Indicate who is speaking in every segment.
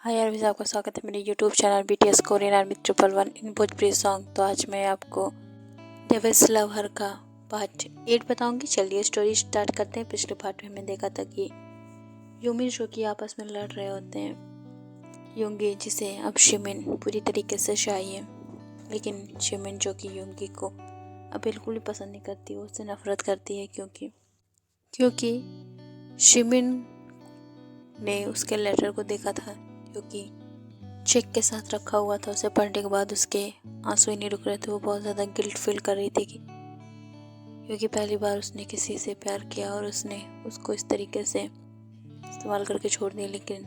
Speaker 1: हाय यार, वैसे आपका स्वागत है मेरे YouTube channel BTS Korean army 111 इन भोजपुरी सॉन्ग। तो आज मैं आपको डेविल्स लव हर का पार्ट 8 बताऊंगी। चलिए स्टोरी स्टार्ट करते हैं। पिछले पार्ट में हमने देखा था कि यूमिन जो कि आपस में लड़ रहे होते हैं। योंगी जिसे अब शिमिन पूरी तरीके से शाही है, लेकिन शिमिन जो कि योंगी को अब बिल्कुल भी पसंद नहीं करती, वो उससे नफरत करती है क्योंकि शिमिन ने उसके लेटर को देखा था जो कि चेक के साथ रखा हुआ था। उसे पढ़ने के बाद उसके आंसू ही नहीं रुक रहे थे। वो बहुत ज़्यादा गिल्ट फील कर रही थी क्योंकि पहली बार उसने किसी से प्यार किया और उसने उसको इस तरीके से इस्तेमाल करके छोड़ दिया। लेकिन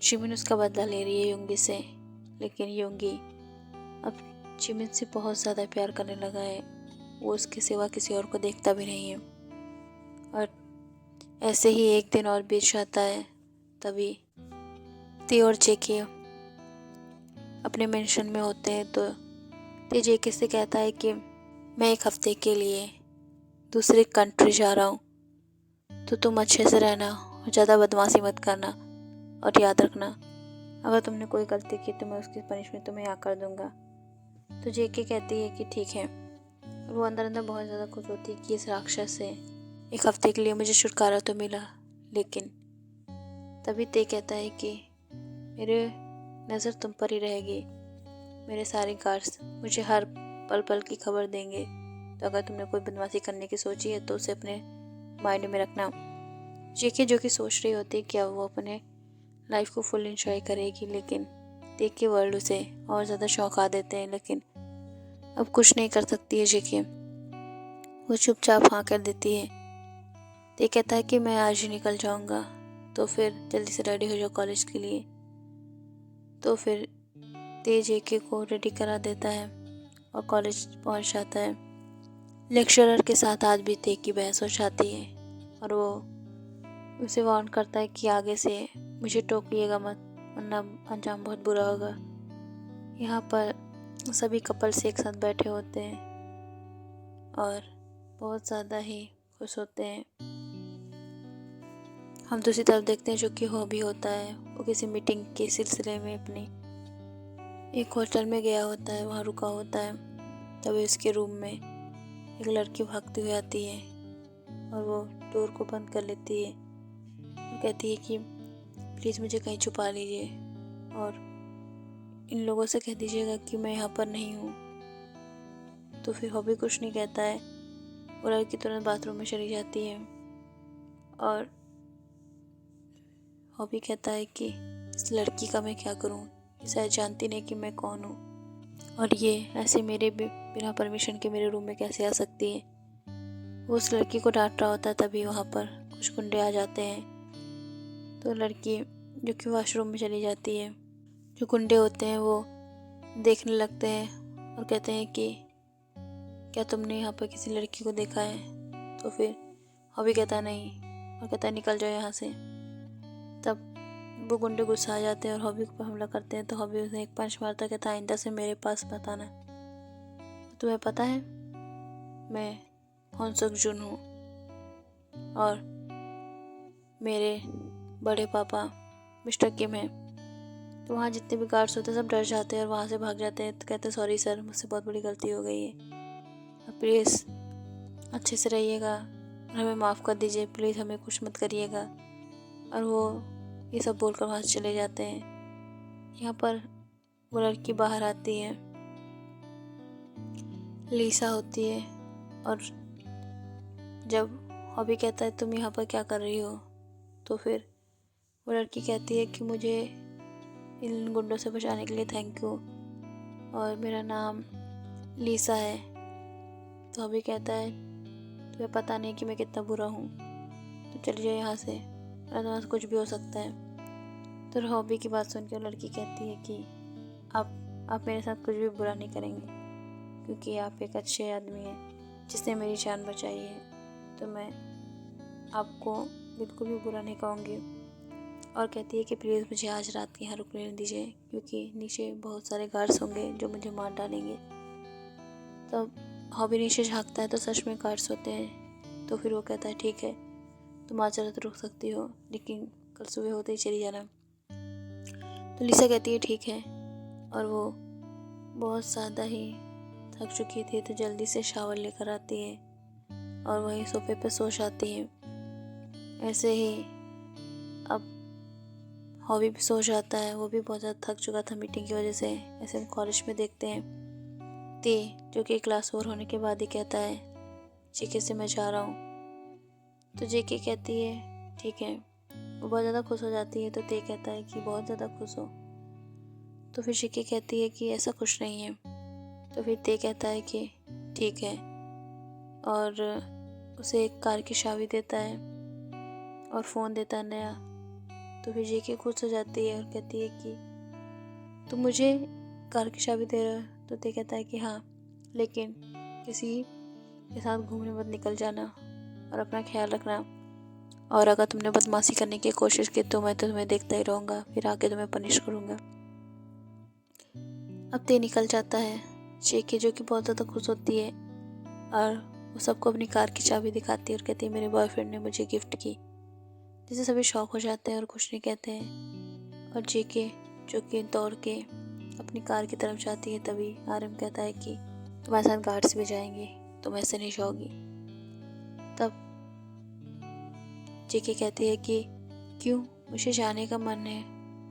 Speaker 1: शिमिन उसका बदला ले रही है योंगी से, लेकिन योंगी अब शिमिन से बहुत ज़्यादा प्यार करने लगा है। वो उसके सिवा किसी और को देखता भी नहीं है। और ऐसे ही एक दिन और बीत जाता है। तभी ते और जेके अपने मेंशन में होते हैं। तो ते जेके से कहता है कि मैं एक हफ्ते के लिए दूसरे कंट्री जा रहा हूँ, तो तुम अच्छे से रहना और ज़्यादा बदमाशी मत करना। और याद रखना, अगर तुमने कोई गलती की तो मैं उसकी पनिशमेंट तुम्हें यहाँ कर दूँगा। तो जेके कहती है कि ठीक है। और वो अंदर अंदर बहुत ज़्यादा खुश होती है कि इस राक्षस से एक हफ्ते के लिए मुझे छुटकारा तो मिला। लेकिन तभी ते कहता है कि मेरे नज़र तुम पर ही रहेगी। मेरे सारे गार्ड्स मुझे हर पल पल की खबर देंगे। तो अगर तुमने कोई बदमाशी करने की सोची है तो उसे अपने माइंड में रखना। जेके जो कि सोच रही होती है कि अब वो अपने लाइफ को फुल एंजॉय करेगी, लेकिन देख के वर्ल्ड उसे और ज़्यादा शौक आ देते हैं। लेकिन अब कुछ नहीं कर सकती है जेके। वो चुपचाप हाँ कर देती है। ते कहता है कि मैं आज ही निकल जाऊँगा, तो फिर जल्दी से रेडी हो जाओ कॉलेज के लिए। तो फिर ते जेके को रेडी करा देता है और कॉलेज पहुंच जाता है। लेक्चरर के साथ आज भी ते की बहस हो जाती है और वो उसे वार्न करता है कि आगे से मुझे टोकिएगा मत, वरना अंजाम बहुत बुरा होगा। यहाँ पर सभी कपल्स एक साथ बैठे होते हैं और बहुत ज़्यादा ही खुश होते हैं। हम दूसरी तरफ देखते हैं जो कि हॉबी होता है। वो किसी मीटिंग के सिलसिले में अपनी एक होटल में गया होता है, वहाँ रुका होता है। तभी उसके रूम में एक लड़की भागती हुई आती है और वो डोर को बंद कर लेती है और कहती है कि प्लीज़ मुझे कहीं छुपा लीजिए और इन लोगों से कह दीजिएगा कि मैं यहाँ पर नहीं हूँ। तो फिर हॉबी कुछ नहीं कहता है। वो लड़की तुरंत बाथरूम में चली जाती है और हॉबी कहता है कि इस लड़की का मैं क्या करूँ, ये शायद जानती नहीं कि मैं कौन हूँ और ये ऐसे मेरे बिना परमिशन के मेरे रूम में कैसे आ सकती है। वो उस लड़की को डांट रहा होता है। तभी वहाँ पर कुछ गुंडे आ जाते हैं। तो लड़की जो कि वॉशरूम में चली जाती है। जो गुंडे होते हैं वो देखने लगते हैं और कहते हैं कि क्या तुमने यहाँ पर किसी लड़की को देखा है? तो फिर हॉबी कहता नहीं और कहता निकल जाओ यहाँ से। तब वो गुंडे गुस्सा आ जाते हैं और हॉबी पर हमला करते हैं। तो हॉबी उसे एक पंच मारता, कहता आइंदा से मेरे पास मत आना। तुम्हें पता है मैं हॉन सक जुन हूँ और मेरे बड़े पापा मिस्टर किम हैं। तो वहाँ जितने भी गार्ड्स होते हैं सब डर जाते हैं और वहाँ से भाग जाते हैं। तो कहते हैं सॉरी सर, मुझसे बहुत बड़ी गलती हो गई है, अब प्लीज़ अच्छे से रहिएगा और हमें माफ़ कर दीजिए, प्लीज़ हमें कुछ मत करिएगा। और वो ये सब बोलकर वहाँ से चले जाते हैं। यहाँ पर वो लड़की बाहर आती है, लीसा होती है। और जब हॉबी कहता है तुम यहाँ पर क्या कर रही हो, तो फिर वो लड़की कहती है कि मुझे इन गुंडों से बचाने के लिए थैंक यू और मेरा नाम लीसा है। तो हॉबी कहता है तुम्हें पता नहीं कि मैं कितना बुरा हूँ, तो चली जाओ यहाँ से, तुम्हारे से कुछ भी हो सकता है। तो हॉबी की बात सुनकर लड़की कहती है कि आप मेरे साथ कुछ भी बुरा नहीं करेंगे क्योंकि आप एक अच्छे आदमी हैं जिसने मेरी जान बचाई है। तो मैं आपको बिल्कुल भी बुरा नहीं कहूँगी। और कहती है कि प्लीज़ मुझे आज रात के यहाँ रुकने दीजिए क्योंकि नीचे बहुत सारे गार्ड्स होंगे जो मुझे मार डालेंगे। तब हॉबी नीचे झाँकता है तो सच में गार्ड्स होते हैं। तो फिर वो कहता है ठीक है, तुम आज रात रुक सकती हो, लेकिन कल सुबह होते ही चली जाना। तो लिसा कहती है ठीक है, और वो बहुत ज़्यादा ही थक चुकी थी तो जल्दी से शावर लेकर आती है और वहीं सोफे पर सो जाती है। ऐसे ही अब हॉबी भी सो जाता है, वो भी बहुत ज़्यादा थक चुका था मीटिंग की वजह से। ऐसे हम कॉलेज में देखते हैं ते जो कि क्लास 4 होने के बाद ही कहता है जेके से मैं जा रहा हूँ। तो जेके कहती है ठीक है, वो बहुत ज़्यादा खुश हो जाती है। तो ते कहता है कि बहुत ज़्यादा खुश हो। तो फिर जेके कहती है कि ऐसा कुछ नहीं है। तो फिर ते कहता है कि ठीक है, और उसे एक कार की चाबी देता है और फ़ोन देता है नया। तो फिर जेके खुश हो जाती है और कहती है कि तुम मुझे कार की चाबी दे रहे हो। तो ते कहता है कि हाँ, लेकिन किसी के साथ घूमने मत निकल जाना और अपना ख्याल रखना, और अगर तुमने बदमाशी करने की कोशिश की तो मैं तो तुम्हें देखता ही रहूँगा, फिर आके तुम्हें पनिश करूँगा। अब ते निकल जाता है। जेके जो कि बहुत ज़्यादा खुश होती है और वो सबको अपनी कार की चाबी दिखाती है और कहती है मेरे बॉयफ्रेंड ने मुझे गिफ्ट की, जिससे सभी शॉक हो जाते हैं और कुछ नहीं कहते हैं। और जेके जो कि दौड़ के अपनी कार की तरफ जाती है, तभी आरएम कहता है कि तुम्हारे साथ गार्ड्स भी जाएंगे, तुम ऐसे नहीं जाओगी। तब जेके कहती है कि क्यों, मुझे जाने का मन है,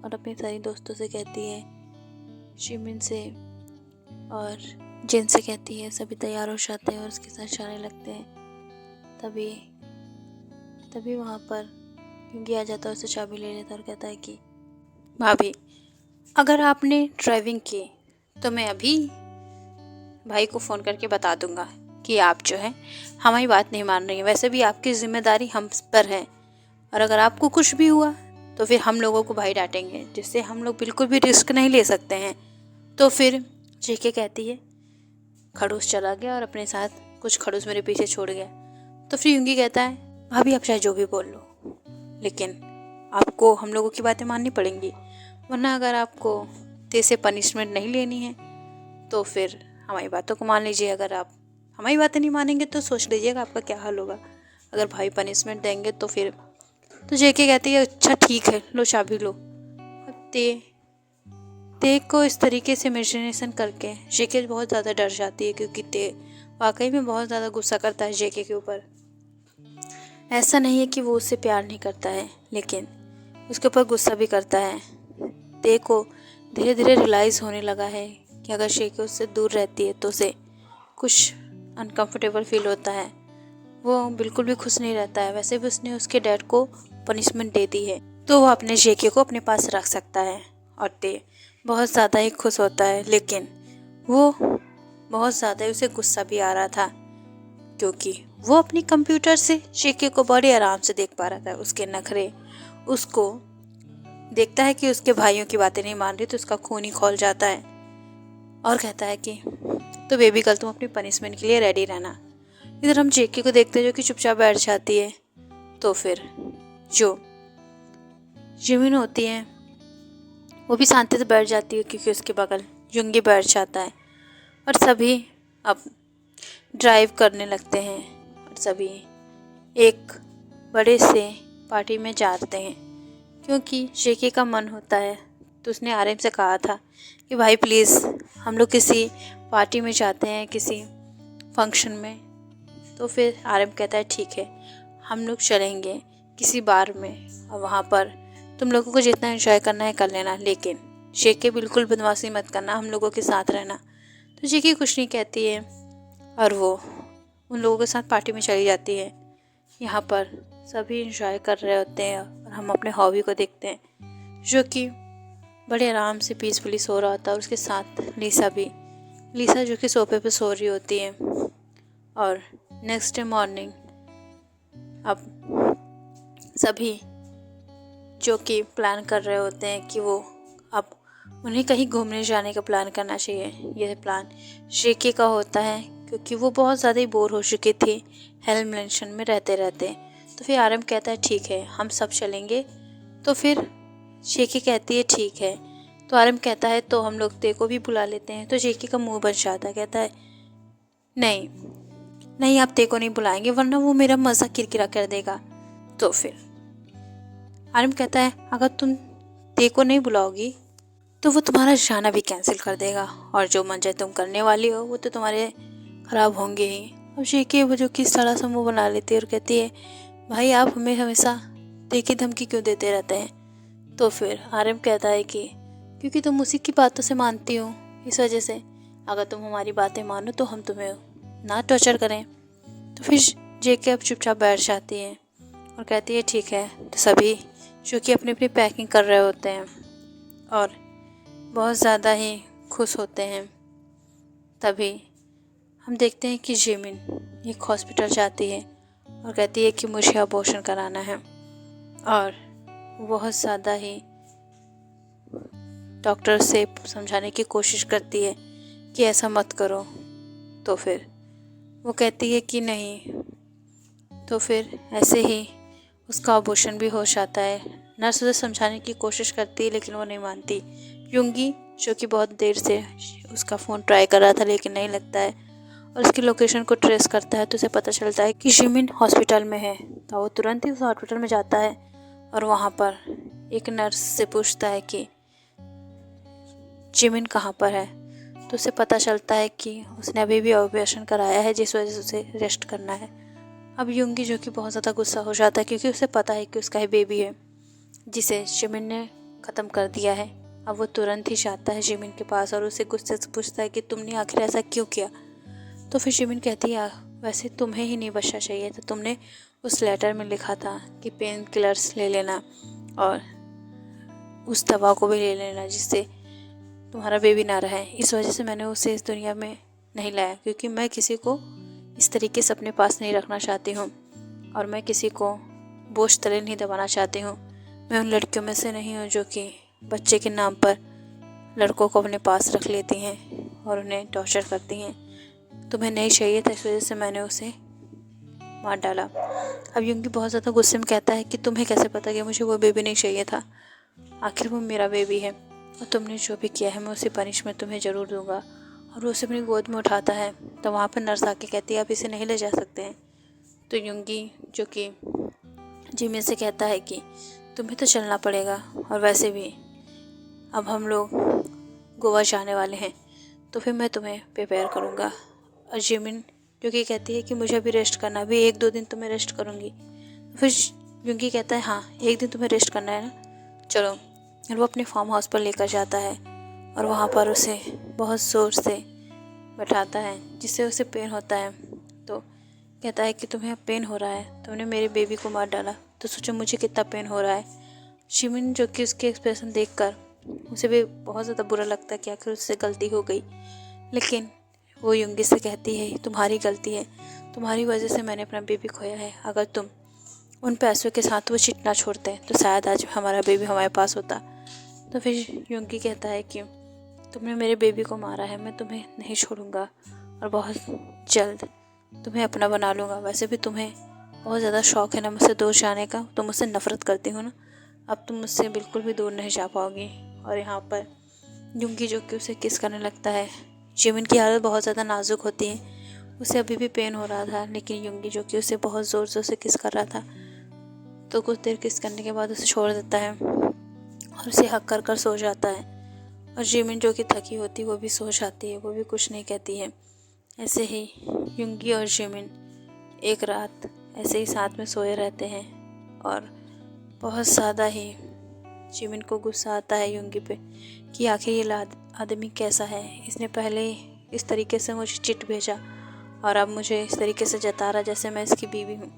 Speaker 1: और अपने सारी दोस्तों से कहती है, शिमिन से और जिन से कहती है। सभी तैयार हो जाते हैं और उसके साथ जाने लगते हैं। तभी वहाँ पर युंगी आ जाता है, उससे चाबी ले लेता और कहता है कि भाभी, अगर आपने ड्राइविंग की तो मैं अभी भाई को फ़ोन करके बता दूंगा कि आप जो है हमारी बात नहीं मान रही हैं। वैसे भी आपकी जिम्मेदारी हम पर है, और अगर आपको कुछ भी हुआ तो फिर हम लोगों को भाई डांटेंगे, जिससे हम लोग बिल्कुल भी रिस्क नहीं ले सकते हैं। तो फिर जेके कहती है खड़ूस चला गया और अपने साथ कुछ खड़ूस मेरे पीछे छोड़ गया। तो फिर युंगी कहता है भाभी, आप चाहे जो भी बोल लो, लेकिन आपको हम लोगों की बातें माननी पड़ेंगी, वरना अगर आपको ते से पनिशमेंट नहीं लेनी है तो फिर हमारी बातों को मान लीजिए। अगर आप हमारी बातें नहीं मानेंगे तो सोच लीजिएगा आपका क्या हाल होगा। अगर भाई पनिशमेंट देंगे तो फिर तो जेके कहती है अच्छा ठीक है, लो चाबी लो। अब ते को इस तरीके से इमेजिनेशन करके जेके बहुत ज़्यादा डर जाती है, क्योंकि ते वाकई में बहुत ज़्यादा गुस्सा करता है जेके के ऊपर। ऐसा नहीं है कि वो उससे प्यार नहीं करता है, लेकिन उसके ऊपर गुस्सा भी करता है। ते को धीरे धीरे रियलाइज़ होने लगा है कि अगर जेके उससे दूर रहती है तो उसे कुछ अनकंफर्टेबल फील होता है, वो बिल्कुल भी खुश नहीं रहता है। वैसे भी उसने उसके डैड को पनिशमेंट दे दी है, तो वो अपने जेके को अपने पास रख सकता है, और ते बहुत ज़्यादा ही खुश होता है। लेकिन वो बहुत ज़्यादा ही उसे गुस्सा भी आ रहा था, क्योंकि वो अपनी कंप्यूटर से जेके को बड़े आराम से देख पा रहा था। उसके नखरे, उसको देखता है कि उसके भाइयों की बातें नहीं मान रही तो उसका खून ही खौल जाता है, और कहता है कि तो बेबी कल तुम अपनी पनिशमेंट के लिए रेडी रहना। इधर हम जेके को देखते हैं जो कि चुपचाप बैठ जाती है। तो फिर जो जिमिन होती है वो भी शांति से बैठ जाती है, क्योंकि उसके बगल युंगी बैठ जाता है, और सभी अब ड्राइव करने लगते हैं और सभी एक बड़े से पार्टी में जाते हैं, क्योंकि जेके का मन होता है। तो उसने आरएम से कहा था कि भाई प्लीज़ हम लोग किसी पार्टी में जाते हैं, किसी फंक्शन में। तो फिर आरएम कहता है ठीक है, हम लोग चलेंगे किसी बार में, और वहाँ पर तुम लोगों को जितना एंजॉय करना है कर लेना, लेकिन जेके बिल्कुल बदमाशी मत करना, हम लोगों के साथ रहना। तो जेके कुछ नहीं कहती है और वो उन लोगों के साथ पार्टी में चली जाती है। यहाँ पर सभी एंजॉय कर रहे होते हैं और हम अपने हॉबी को देखते हैं, जो कि बड़े आराम से पीसफुली सो रहा होता है, और उसके साथ लिसा जो कि सोफे पे सो रही होती है। और नेक्स्ट डे मॉर्निंग अब सभी जो कि प्लान कर रहे होते हैं कि वो अब उन्हें कहीं घूमने जाने का प्लान करना चाहिए। यह प्लान जेके का होता है, क्योंकि वो बहुत ज़्यादा ही बोर हो चुकी थी हेल्म मैंशन में रहते रहते। तो फिर आरएम कहता है ठीक है, हम सब चलेंगे। तो फिर जेके कहती है ठीक है। तो आरएम कहता है तो हम लोग ते को भी बुला लेते हैं। तो जेके का मुंह बन जाता है, कहता है नहीं नहीं, आप ते को नहीं बुलाएंगे, वरना वो मेरा मज़ा किरकिरा कर देगा। तो फिर आरएम कहता है अगर तुम ते को नहीं बुलाओगी तो वो तुम्हारा जाना भी कैंसिल कर देगा और जो मज़े तुम करने वाली हो वो तो तुम्हारे ख़राब होंगे ही। अब जेके वो जो किस तरह से मुँह बना लेती है और कहती है भाई आप हमें हमेशा देखी धमकी क्यों देते रहते हैं। तो फिर आर्यन कहता है कि क्योंकि तुम उसी की बातों से मानती हो, इस वजह से अगर तुम हमारी बातें मानो तो हम तुम्हें ना टॉर्चर करें। तो फिर जेके अब चुपचाप बैठ जाती है और कहती है ठीक है। तो सभी जो कि अपनी अपनी पैकिंग कर रहे होते हैं और बहुत ज़्यादा ही खुश होते हैं। तभी हम देखते हैं कि जिमिन एक हॉस्पिटल जाती है और कहती है कि मुझे अबॉर्शन कराना है और बहुत ज़्यादा ही डॉक्टर से समझाने की कोशिश करती है कि ऐसा मत करो। तो फिर वो कहती है कि नहीं। तो फिर ऐसे ही उसका अबॉर्शन भी हो जाता है। नर्स उसे समझाने की कोशिश करती है लेकिन वो नहीं मानती। युंगी जो कि बहुत देर से उसका फ़ोन ट्राई कर रहा था लेकिन नहीं लगता है और उसकी लोकेशन को ट्रेस करता है तो उसे पता चलता है कि जिमिन हॉस्पिटल में है। तो वो तुरंत ही उस हॉस्पिटल में जाता है और वहाँ पर एक नर्स से पूछता है कि जिमिन कहाँ पर है। तो उसे पता चलता है कि उसने अभी भी ऑपरेशन कराया है जिस वजह से उसे रेस्ट करना है। अब युंगी जो कि बहुत ज़्यादा गुस्सा हो जाता है क्योंकि उसे पता है कि उसका ही बेबी है जिसे जिमिन ने ख़त्म कर दिया है। अब वो तुरंत ही जाता है जिमिन के पास और उसे गुस्से से पूछता है कि तुमने आखिर ऐसा क्यों किया। तो फिर जिमिन कहती है वैसे तुम्हें ही नहीं बचना चाहिए था, तुमने उस लेटर में लिखा था कि पेन किलर्स ले लेना और उस दवा को भी ले लेना जिससे तुम्हारा बेबी ना रहे। इस वजह से मैंने उसे इस दुनिया में नहीं लाया क्योंकि मैं किसी को इस तरीके से अपने पास नहीं रखना चाहती हूँ और मैं किसी को बोझ तले नहीं दबाना चाहती हूँ। मैं उन लड़कियों में से नहीं हूँ जो कि बच्चे के नाम पर लड़कों को अपने पास रख लेती हैं और उन्हें टॉर्चर करती हैं। तुम्हें नहीं चाहिए था, इस वजह से मैंने उसे मार डाला। अब युंगी बहुत ज़्यादा गुस्से में कहता है कि तुम्हें कैसे पता कि मुझे वो बेबी नहीं चाहिए था, आखिर वो मेरा बेबी है और तुमने जो भी किया है मैं उसे पनिशमेंट तुम्हें ज़रूर दूंगा। और वो उसे अपनी गोद में उठाता है तो वहाँ पर नर्स आके कहती है आप इसे नहीं ले जा सकते हैं। तो युंगी जो कि जिमिन से कहता है कि तुम्हें तो चलना पड़ेगा और वैसे भी अब हम लोग गोवा जाने वाले हैं तो फिर मैं तुम्हें प्रिपेयर करूँगा। और जिमिन जो कि कहती है कि मुझे अभी रेस्ट करना, अभी 1-2 दिन तो मैं रेस्ट करूँगी। फिर युंगी कहता है हाँ 1 दिन तुम्हें रेस्ट करना है ना, चलो। और वो अपने फार्म हाउस पर लेकर जाता है और वहाँ पर उसे बहुत ज़ोर से बैठाता है जिससे उसे पेन होता है। तो कहता है कि तुम्हें अब पेन हो रहा है, तुमने मेरे बेबी को मार डाला तो सोचो मुझे कितना पेन हो रहा है। जिमिन जो कि उसके एक्सप्रेशन देखकर उसे भी बहुत ज़्यादा बुरा लगता है कि आखिर उससे गलती हो गई। लेकिन वो युंगी से कहती है तुम्हारी गलती है, तुम्हारी वजह से मैंने अपना बेबी खोया है। अगर तुम उन पैसों के साथ वो चिट ना छोड़ते तो शायद आज हमारा बेबी हमारे पास होता। तो फिर युंगी कहता है कि तुमने मेरे बेबी को मारा है, मैं तुम्हें नहीं छोड़ूंगा और बहुत जल्द तुम्हें अपना बना लूँगा। वैसे भी तुम्हें बहुत ज़्यादा शौक़ है ना मुझसे दूर जाने का, तुम मुझसे नफ़रत करती हो ना, अब तुम मुझसे बिल्कुल भी दूर नहीं जा पाओगी। और यहाँ पर युंगी जो कि उसे किस करने लगता है। जिमिन की हालत बहुत ज़्यादा नाजुक होती है, उसे अभी भी पेन हो रहा था लेकिन युंगी जो कि उसे बहुत ज़ोर से किस कर रहा था। तो कुछ देर किस करने के बाद उसे छोड़ देता है और उसे हक कर सो जाता है। और जिमिन जो कि थकी होती है वो भी सो जाती है, वो भी कुछ नहीं कहती है। ऐसे ही युंगी और जिमिन एक रात ऐसे ही साथ में सोए रहते हैं और बहुत ज़्यादा ही जिमिन को गुस्सा आता है युंगी पे कि आखिर ये आदमी कैसा है, इसने पहले इस तरीके से मुझे चिट भेजा और अब मुझे इस तरीके से जता रहा जैसे मैं इसकी बीवी हूँ।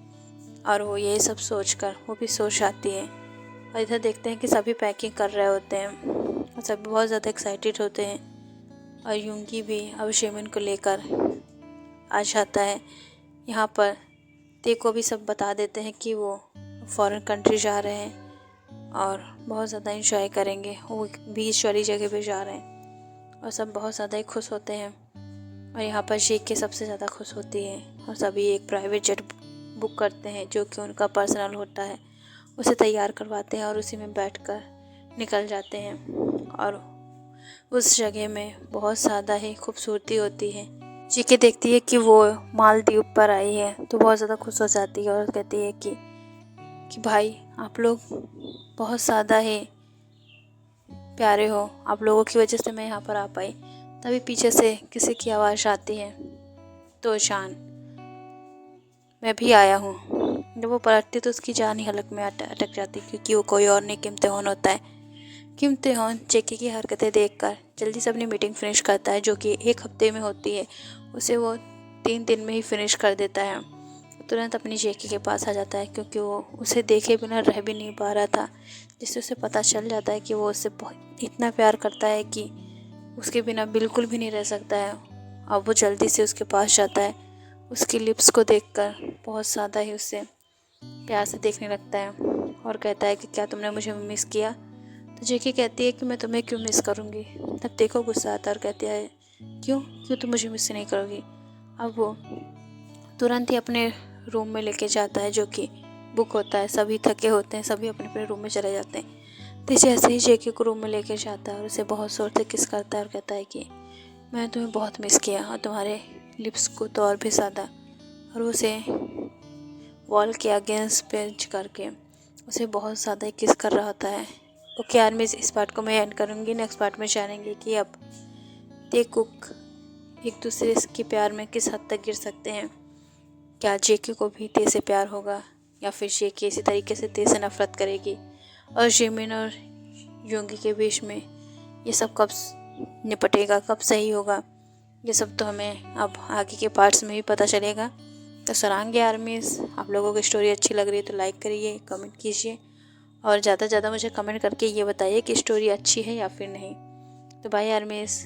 Speaker 1: और वो यही सब सोचकर वो भी सो जाती है। और इधर देखते हैं कि सभी पैकिंग कर रहे होते हैं और सभी बहुत ज़्यादा एक्साइटेड होते हैं और युंगी भी अब जिमिन को लेकर आ जाता है। यहाँ पर ते को भी सब बता देते हैं कि वो फॉरेन कंट्री जा रहे हैं और बहुत ज़्यादा इंजॉय करेंगे, वो बीच वाली जगह पे जा रहे हैं और सब बहुत ज़्यादा ही खुश होते हैं। और यहाँ पर जेके सबसे ज़्यादा खुश होती है और सभी एक प्राइवेट जेट बुक करते हैं जो कि उनका पर्सनल होता है, उसे तैयार करवाते हैं और उसी में बैठकर निकल जाते हैं। और उस जगह में बहुत ज़्यादा ही खूबसूरती होती है। जेके देखती है कि वो मालदीव पर आई है तो बहुत ज़्यादा खुश हो जाती है और कहती है कि भाई आप लोग बहुत ज़्यादा ही प्यारे हो, आप लोगों की वजह से मैं यहाँ पर आ पाई। तभी पीछे से किसी की आवाज़ आती है, तो जान मैं भी आया हूँ। जब वो पलटती तो उसकी जान ही हलक में अटक जाती, क्योंकि वो कोई और नहीं किम तेहोन होता है। किम तेहोन जेकी की हरकतें देखकर जल्दी से अपनी मीटिंग फिनिश करता है, जो कि 1 हफ्ते में होती है, उसे वो 3 दिन में ही फिनिश कर देता है। तुरंत अपनी जेकी के पास आ जाता है, क्योंकि वो उसे देखे बिना रह भी नहीं पा रहा था, जिससे उसे पता चल जाता है कि वो उससे बहुत इतना प्यार करता है कि उसके बिना बिल्कुल भी नहीं रह सकता है। अब वो जल्दी से उसके पास जाता है, उसकी लिप्स को देखकर बहुत ज़्यादा ही उससे प्यार से देखने लगता है और कहता है कि क्या तुमने मुझे मिस किया। तो जेकी कहती है कि मैं तुम्हें क्यों मिस करूँगी। तब देखो गुस्सा आता है और कहती है क्यों क्यों तुम मुझे मिस नहीं करोगी। अब वो तुरंत ही अपने रूम में लेके जाता है, जो कि बुक होता है। सभी थके होते हैं, सभी अपने अपने रूम में चले जाते हैं। तो जैसे ही जेकी को रूम में लेके जाता है और उसे बहुत जोर से किस करता है और कहता है कि मैं तुम्हें बहुत मिस किया, और तुम्हारे लिप्स को तो और भी ज़्यादा। और उसे वॉल के अगेंस्ट पेंच करके उसे बहुत ज़्यादा किस कर रहा होता है। ओके यार, मैं इस पार्ट को मैं एंड करूँगी। नेक्स्ट पार्ट में जानेंगे कि अब ते कुक एक दूसरे के प्यार में किस हद तक गिर सकते हैं। क्या जेकी को भी ते से प्यार होगा, या फिर जेकी इसी तरीके से ते से नफरत करेगी, और जिमिन और योंगी के बीच में ये सब कब निपटेगा, कब सही होगा, ये सब तो हमें अब आगे के पार्ट्स में भी पता चलेगा। तो सरांगी आर्मीज़, आप लोगों की स्टोरी अच्छी लग रही है तो लाइक करिए, कमेंट कीजिए, और ज़्यादा से ज़्यादा मुझे कमेंट करके ये बताइए कि स्टोरी अच्छी है या फिर नहीं। तो बाय आर्मीज़।